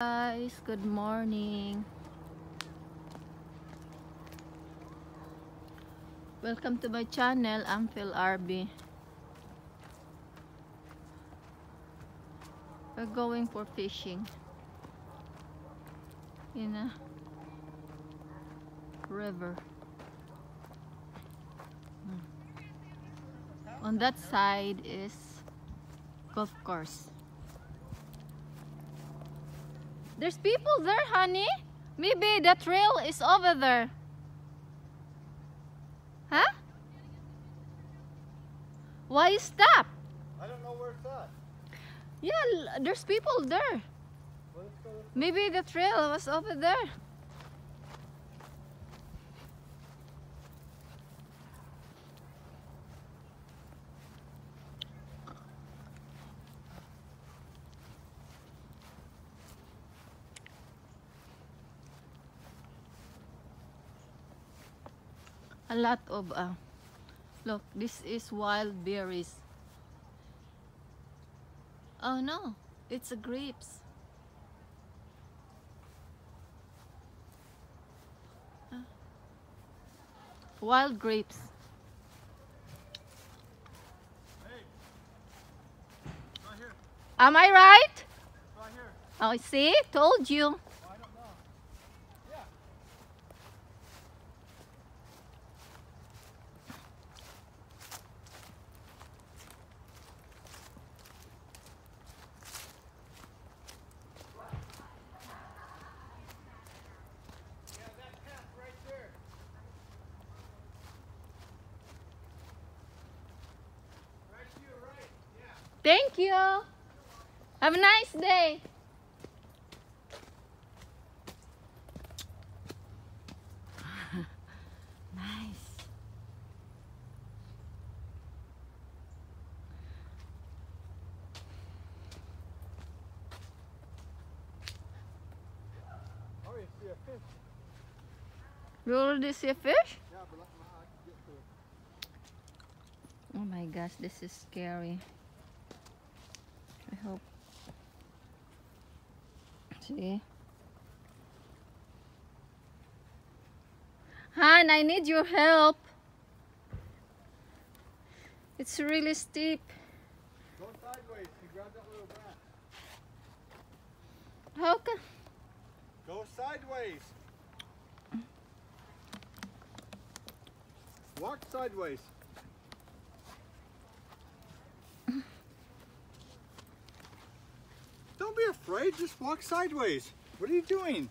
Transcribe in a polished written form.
Guys, good morning. Welcome to my channel. I'm Phil RB. We're going for fishing in a river. On that side is golf course. There's people there, honey. Maybe the trail is over there. Huh? Why you stop? I don't know where it's at. Yeah, there's people there. Well, let's go. Maybe the trail was over there. A lot of look, this is wild berries. Oh no, it's a grapes. Wild grapes. Hey, right here. Am I right? Right here. Oh, see, told you. Oh, I don't know. Yeah. Yeah, that path right there. Right to your right. Yeah. Thank you. Have a nice day. Nice. Oh, you see a fish. You already see a fish? Yeah, but I can get to it. Oh my gosh, this is scary. I hope. See? Han, I need your help. It's really steep. Go sideways. You grab that little branch. How can... Go sideways. Walk sideways. Don't be afraid. Just walk sideways. What are you doing?